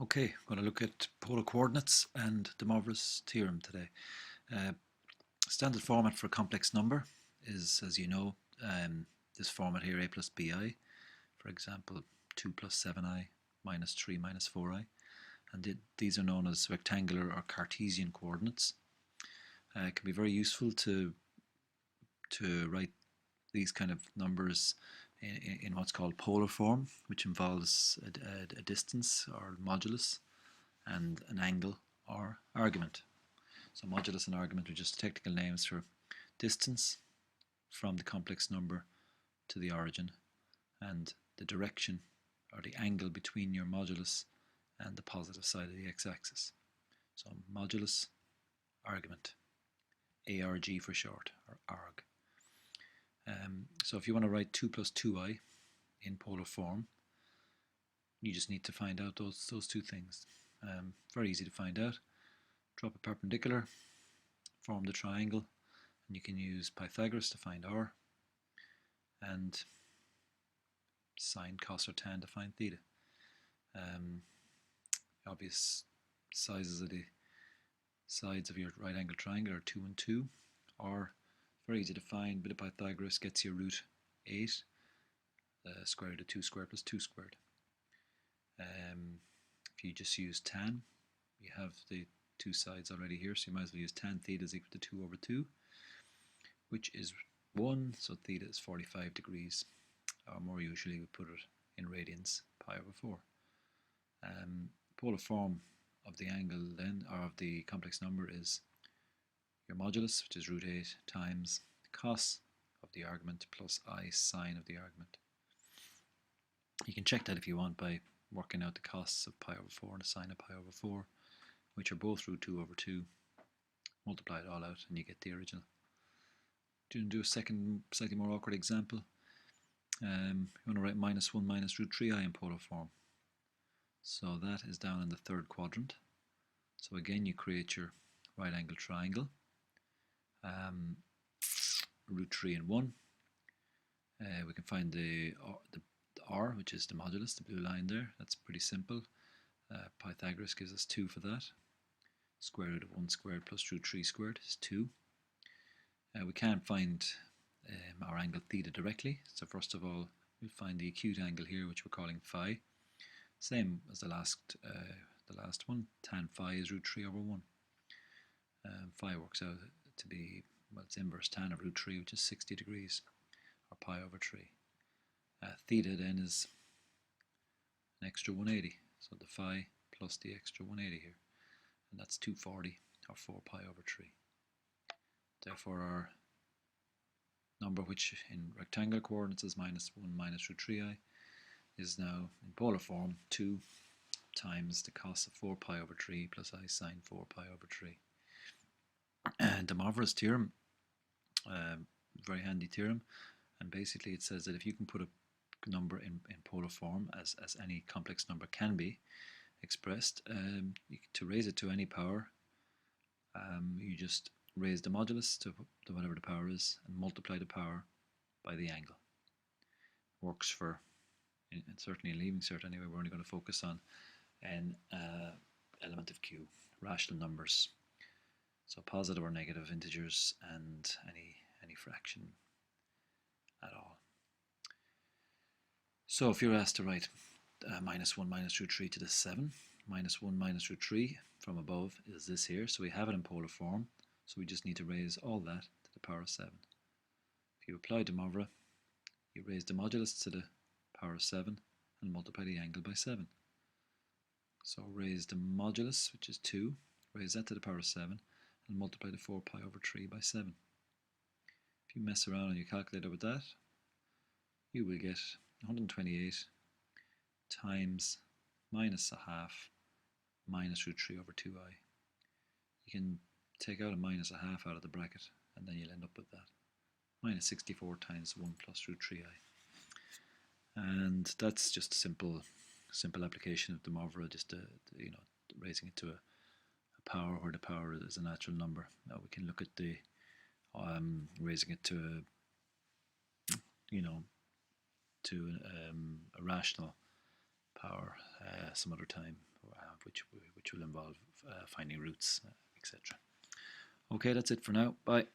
Okay, we're going to look at polar coordinates and de Moivre's theorem today. Uh, Standard format for a complex number is, as you know, this format here, a plus bi, for example, 2 plus 7i minus 3 minus 4i. And these are known as rectangular or Cartesian coordinates. It can be very useful to write these kind of numbers in what's called polar form, which involves a distance or modulus and an angle or argument. So modulus and argument are just technical names for distance from the complex number to the origin and the direction or the angle between your modulus and the positive side of the x-axis. So modulus, argument, ARG for short, or arg. So if you want to write 2 plus 2i in polar form, you just need to find out those two things. Very easy to find out. Drop a perpendicular, form the triangle, and you can use Pythagoras to find r, and sine, cos, or tan to find theta. Obvious sizes of the sides of your right angle triangle are 2 and 2, or very easy to find, bit of Pythagoras gets you root 8, square root of 2 squared plus 2 squared. If you just use tan, you have the two sides already here, so you might as well use tan theta is equal to 2 over 2, which is 1, so theta is 45 degrees, or more usually we put it in radians, pi over 4. Polar form of the angle then, or of the complex number, is your modulus, which is root 8, times the cos of the argument plus I sine of the argument. You can check that if you want by working out the costs of pi over 4 and the sine of pi over 4, which are both root 2 over 2. Multiply it all out and you get the original. Do a second, slightly more awkward example. You want to write minus 1 minus root 3i in polar form. So that is down in the third quadrant. So again, you create your right angle triangle. Root 3 and 1. We can find the r, which is the modulus, the blue line there. That's pretty simple. Pythagoras gives us 2 for that. Square root of 1 squared plus root 3 squared is 2. We can't find our angle theta directly, so first of all we'll find the acute angle here, which we're calling phi. Same as the last one, tan phi is root 3 over 1. Phi works out to be, well, it's inverse tan of root 3, which is 60 degrees, or pi over 3. Theta then is an extra 180, so the phi plus the extra 180 here, and that's 240, or 4 pi over 3. Therefore our number, which in rectangular coordinates is minus 1 minus root 3i, is now in polar form 2 times the cos of 4 pi over 3 plus I sine 4 pi over 3. And de Moivre's theorem, very handy theorem, and basically it says that if you can put a number in polar form, as any complex number can be expressed, to raise it to any power, you just raise the modulus to whatever the power is and multiply the power by the angle. Works for, and certainly in leaving cert anyway, we're only going to focus on an element of Q, rational numbers, so positive or negative integers and any fraction at all. So if you're asked to write minus 1 minus root 3 to the 7, minus 1 minus root 3 from above is this here, so we have it in polar form, so we just need to raise all that to the power of 7. If you apply de Moivre, you raise the modulus to the power of 7 and multiply the angle by 7. So raise the modulus, which is 2, raise that to the power of 7 and multiply the 4 pi over 3 by 7. If you mess around on your calculator with that, you will get 128 times minus a half minus root 3 over 2i. You can take out a minus a half out of the bracket and then you'll end up with that. Minus 64 times 1 plus root 3i. And that's just a simple application of de Moivre, just raising it to a power where the power is a natural number. Now we can look at the raising it to a rational power some other time, which will involve finding roots, etc. Okay, that's it for now. Bye.